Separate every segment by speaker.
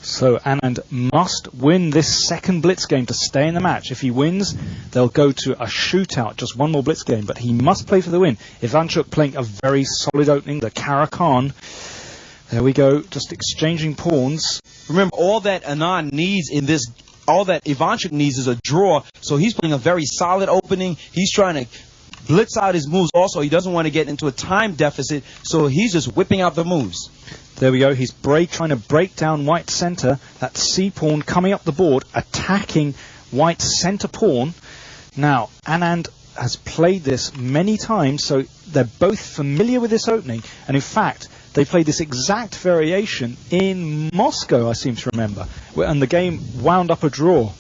Speaker 1: So Anand must win this second blitz game to stay in the match. If he wins, they'll go to a shootout, just one more blitz game, but he must play for the win. Ivanchuk playing a very solid opening, the Karakan. There we go, just exchanging pawns.
Speaker 2: Remember, all that Anand needs in this, all that Ivanchuk needs is a draw, so he's playing a very solid opening. He's trying to blitz out his moves also. He doesn't want to get into a time deficit, so he's just whipping out the moves.
Speaker 1: There we go. He's trying to break down White's center. That C-pawn coming up the board, attacking White's center pawn. Now, Anand has played this many times, so they're both familiar with this opening. And in fact, they played this exact variation in Moscow, I seem to remember. And the game wound up a draw.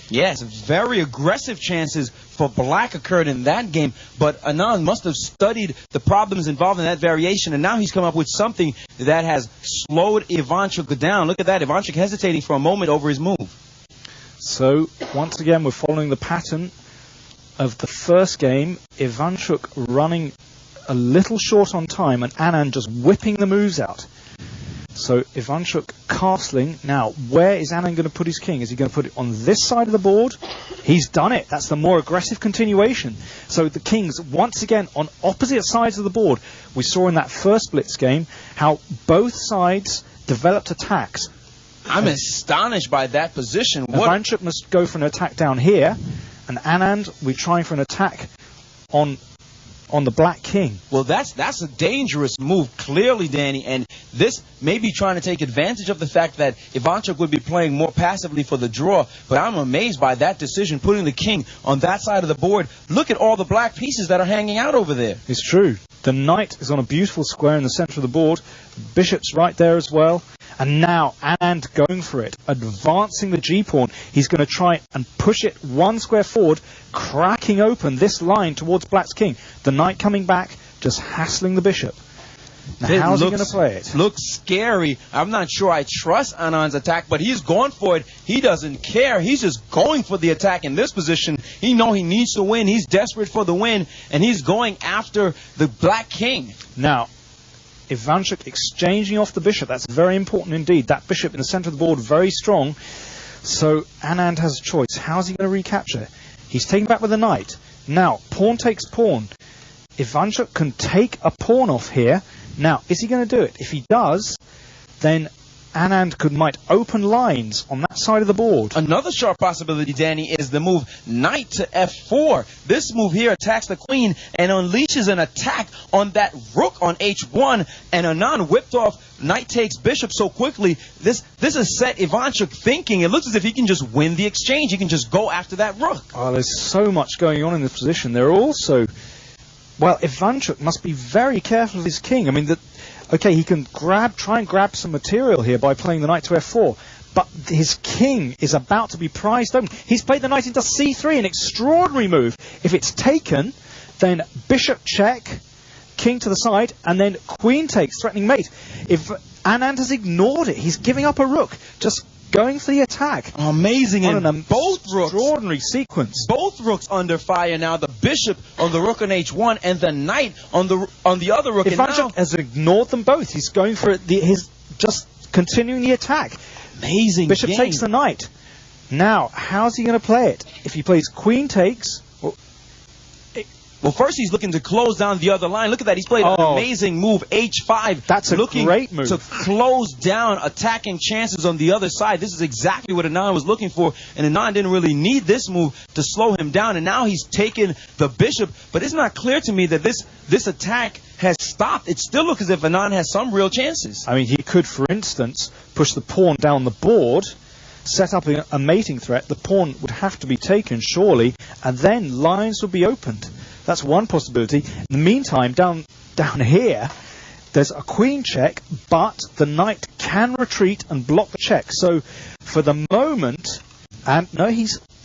Speaker 2: Yes, very aggressive chances for black occurred in that game, but Anand must have studied the problems involved in that variation, and now he's come up with something that has slowed Ivanchuk down. Look at that, Ivanchuk hesitating for a moment over his move.
Speaker 1: So, once again, we're following the pattern of the first game. Ivanchuk running a little short on time, and Anand just whipping the moves out. So Ivanchuk castling. Now, where is Anand going to put his king? Is he going to put it on this side of the board? He's done it. That's the more aggressive continuation. So the kings, once again, on opposite sides of the board. We saw in that first blitz game how both sides developed attacks.
Speaker 2: I'm astonished by that position.
Speaker 1: Ivanchuk must go for an attack down here, and Anand, we're trying for an attack on the black king.
Speaker 2: Well, that's a dangerous move, clearly, Danny, and this may be trying to take advantage of the fact that Ivanchuk would be playing more passively for the draw, but I'm amazed by that decision, putting the king on that side of the board. Look at all the black pieces that are hanging out over there.
Speaker 1: It's true. The knight is on a beautiful square in the center of the board. The bishop's right there as well. And now Anand going for it, advancing the g-pawn. He's going to try and push it one square forward, cracking open this line towards black's king. The knight coming back, just hassling the bishop. Now, how's he going to play it?
Speaker 2: Looks scary. I'm not sure I trust Anand's attack, but he's going for it. He doesn't care. He's just going for the attack in this position. He knows he needs to win. He's desperate for the win, and he's going after the black king.
Speaker 1: Now, Ivanchuk exchanging off the bishop. That's very important indeed. That bishop in the center of the board, very strong. So Anand has a choice. How's he going to recapture? He's taking back with the knight. Now, pawn takes pawn. Ivanchuk can take a pawn off here. Now, is he going to do it? If he does, then Anand might open lines on that side of the board.
Speaker 2: Another sharp possibility, Danny, is the move knight to f4. This move here attacks the queen and unleashes an attack on that rook on h1. And Anand whipped off knight takes bishop so quickly. This has set Ivanchuk thinking. It looks as if he can just win the exchange. He can just go after that rook.
Speaker 1: Oh, there's so much going on in this position. There are also... Well, Ivanchuk must be very careful of his king. I mean, okay, he can try and grab some material here by playing the knight to f4, but his king is about to be prized open. He's played the knight into c3, an extraordinary move. If it's taken, then bishop check, king to the side, and then queen takes, threatening mate. If Anand has ignored it, he's giving up a rook, just going for the attack.
Speaker 2: Amazing, and both rooks.
Speaker 1: Extraordinary sequence.
Speaker 2: Both rooks under fire now. The bishop on the rook on h1 and the knight on the other rook.
Speaker 1: Ivanchuk has ignored them both. He's going for his just continuing the attack.
Speaker 2: Amazing.
Speaker 1: Bishop takes the knight. Now, how's he going to play it? If he plays queen takes...
Speaker 2: Well, first he's looking to close down the other line. Look at that. He's played an amazing move, h5.
Speaker 1: That's a great move.
Speaker 2: To close down attacking chances on the other side. This is exactly what Anand was looking for. And Anand didn't really need this move to slow him down. And now he's taken the bishop. But it's not clear to me that this attack has stopped. It still looks as if Anand has some real chances.
Speaker 1: I mean, he could, for instance, push the pawn down the board, set up a mating threat. The pawn would have to be taken, surely, and then lines would be opened. That's one possibility. In the meantime, down here, there's a queen check, but the knight can retreat and block the check. So, for the moment, Anand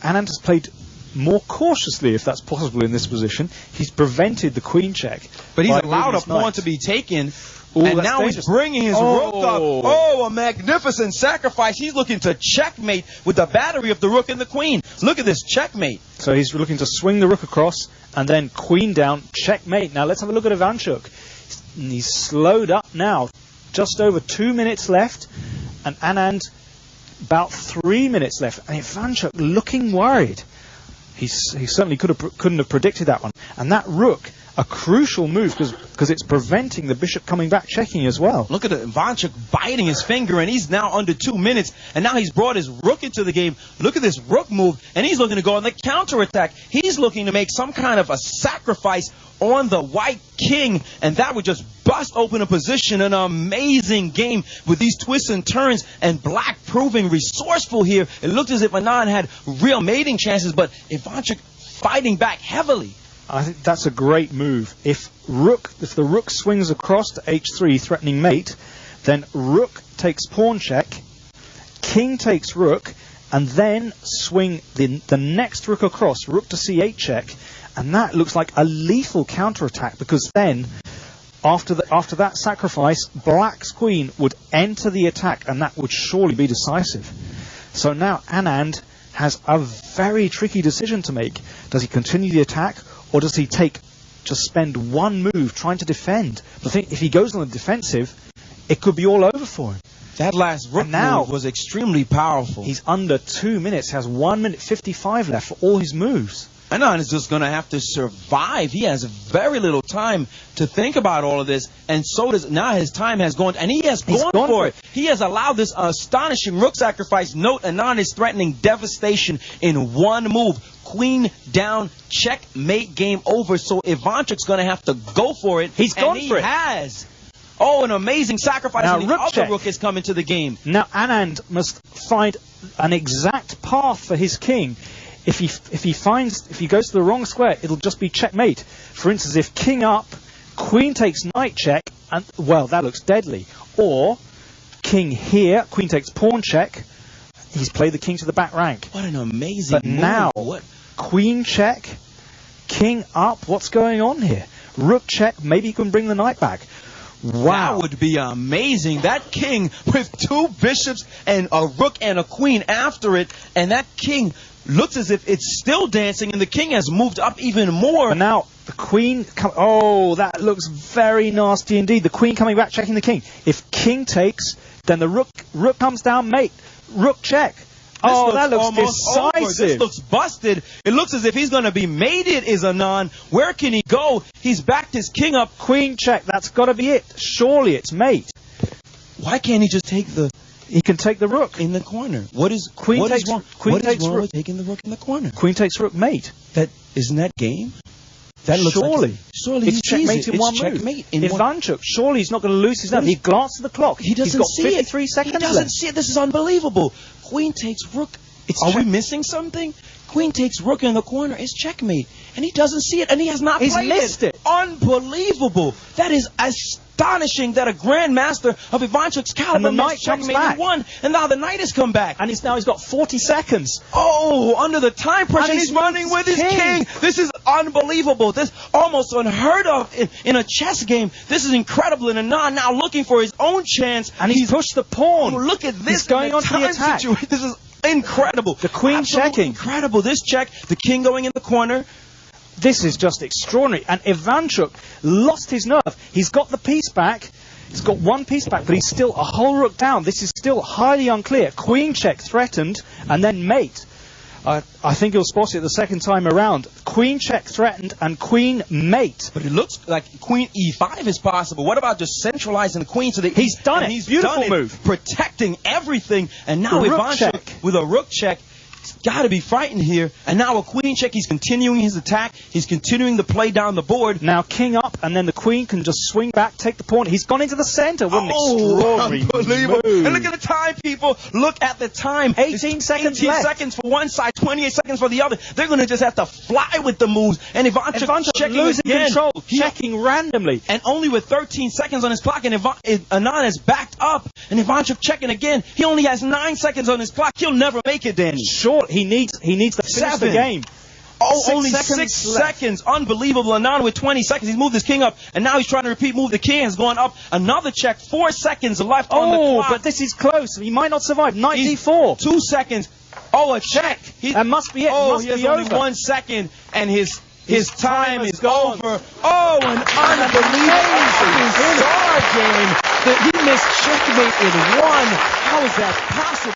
Speaker 1: has played more cautiously, if that's possible in this position. He's prevented the queen check.
Speaker 2: But he's allowed a pawn to be taken. Ooh, and now he's bringing his rook up. Oh, a magnificent sacrifice. He's looking to checkmate with the battery of the rook and the queen. Look at this checkmate.
Speaker 1: So he's looking to swing the rook across and then queen down, checkmate. Now let's have a look at Ivanchuk. He's slowed up now. Just over 2 minutes left. And Anand about 3 minutes left, and Ivanchuk looking worried. He certainly couldn't have predicted that one. And that rook, a crucial move because it's preventing the bishop coming back checking as well.
Speaker 2: Look at Ivanchuk biting his finger, and he's now under 2 minutes, and now he's brought his rook into the game. Look at this rook move, and he's looking to go on the counterattack. He's looking to make some kind of a sacrifice on the white king, and that would just bust open a position. An amazing game with these twists and turns, and black proving resourceful here. It looked as if Anand had real mating chances, but Ivanchuk fighting back heavily.
Speaker 1: I think that's a great move. If the rook swings across to h3 threatening mate, then rook takes pawn check, king takes rook, and then swing the next rook across, rook to c8 check, and that looks like a lethal counterattack, because then after that sacrifice, black's queen would enter the attack, and that would surely be decisive. So now Anand has a very tricky decision to make. Does he continue the attack, or does he just spend one move trying to defend? But I think if he goes on the defensive, it could be all over for him.
Speaker 2: That last rook move was extremely powerful.
Speaker 1: He's under 2 minutes, has 1 minute 55 left for all his moves.
Speaker 2: Anand is just going to have to survive. He has very little time to think about all of this, and so does now his time has gone, and he has gone for it. He has allowed this astonishing rook sacrifice. Note, Anand is threatening devastation in one move. Queen down, checkmate, game over. So Ivanchuk's going to have to go for it.
Speaker 1: He's gone for it.
Speaker 2: He has. Oh, an amazing sacrifice.
Speaker 1: Now,
Speaker 2: and the other rook is coming to the game.
Speaker 1: Now Anand must find an exact path for his king. If he goes to the wrong square, it'll just be checkmate. For instance, if king up, queen takes knight check, and well, that looks deadly. Or king here, queen takes pawn check. He's played the king to the back rank.
Speaker 2: What an amazing move.
Speaker 1: Now, queen check, king up. What's going on here? Rook check. Maybe he can bring the knight back. Wow.
Speaker 2: That would be amazing. That king with 2 bishops and a rook and a queen after it, and that king looks as if it's still dancing, and the king has moved up even more.
Speaker 1: But now the queen, oh, that looks very nasty indeed. The queen coming back, checking the king. If king takes, then the rook comes down, mate. Rook check. Oh, that looks decisive.
Speaker 2: This looks busted. It looks as if he's going to be mated, is Anand. Where can he go? He's backed his king up.
Speaker 1: Queen check. That's got to be it. Surely it's mate.
Speaker 2: Why can't he just take the...
Speaker 1: He can take the rook
Speaker 2: in the corner. What is
Speaker 1: wrong
Speaker 2: with taking the rook in the corner?
Speaker 1: Queen takes rook, mate.
Speaker 2: Isn't that game? That looks
Speaker 1: surely
Speaker 2: it's
Speaker 1: checkmate in one move. Ivanchuk, surely he's not going to lose his number. He glanced at the clock.
Speaker 2: He's got
Speaker 1: 53 seconds left.
Speaker 2: He doesn't see it. This is unbelievable. Queen takes rook. Are we missing something? Queen takes rook in the corner. It's checkmate, and he doesn't see it, and he has not played it.
Speaker 1: He's missed it.
Speaker 2: Unbelievable. That is astonishing that a grandmaster of Ivanchuk's caliber,
Speaker 1: and the knight comes back,
Speaker 2: and now the knight has come back,
Speaker 1: and he's got 40 seconds.
Speaker 2: Oh, under the time pressure, and he's running with his king. This is unbelievable. This almost unheard of in a chess game. This is incredible. And Anand now looking for his own chance,
Speaker 1: and he's pushed the pawn.
Speaker 2: Oh, look at this.
Speaker 1: He's going on to the attack.
Speaker 2: This is incredible.
Speaker 1: The queen
Speaker 2: absolutely
Speaker 1: checking.
Speaker 2: Incredible. This check. The king going in the corner.
Speaker 1: This is just extraordinary. And Ivanchuk lost his nerve. He's got the piece back. He's got one piece back, but he's still a whole rook down. This is still highly unclear. Queen check threatened, and then mate. I think he'll spot it the second time around. Queen check threatened, and queen mate.
Speaker 2: But it looks like queen e5 is possible. What about just centralizing the queen to the...
Speaker 1: He's done it.
Speaker 2: He's
Speaker 1: beautiful move.
Speaker 2: Protecting everything. And now Ivanchuk with a rook check. He's got to be frightened here. And now a queen check. He's continuing his attack. He's continuing to play down the board.
Speaker 1: Now king up, and then the queen can just swing back, take the pawn. He's gone into the center. What an extraordinary
Speaker 2: unbelievable
Speaker 1: move.
Speaker 2: And look at the time, people. Look at the time.
Speaker 1: 18 seconds left.
Speaker 2: 18 seconds for one side, 28 seconds for the other. They're going to just have to fly with the moves. And Ivanchuk checking
Speaker 1: losing
Speaker 2: again.
Speaker 1: Control, checking randomly.
Speaker 2: And only with 13 seconds on his clock, and Anand is backed up. And Ivanchuk checking again. He only has 9 seconds on his clock. He'll never make it, Danny.
Speaker 1: Sure, he needs to finish the game.
Speaker 2: Oh, only 6 seconds. Unbelievable. Anand with 20 seconds. He's moved his king up, and now he's trying to repeat move. The king has gone up. Another check. 4 seconds left on the clock.
Speaker 1: But this is close. He might not survive. Knight d4.
Speaker 2: 2 seconds. Oh, a check.
Speaker 1: That must be it.
Speaker 2: Oh,
Speaker 1: must
Speaker 2: he has
Speaker 1: be
Speaker 2: only
Speaker 1: over.
Speaker 2: 1 second, and his time is
Speaker 1: gone.
Speaker 2: over. Oh, an unbelievable star game. He missed checkmate in 1. How is that possible?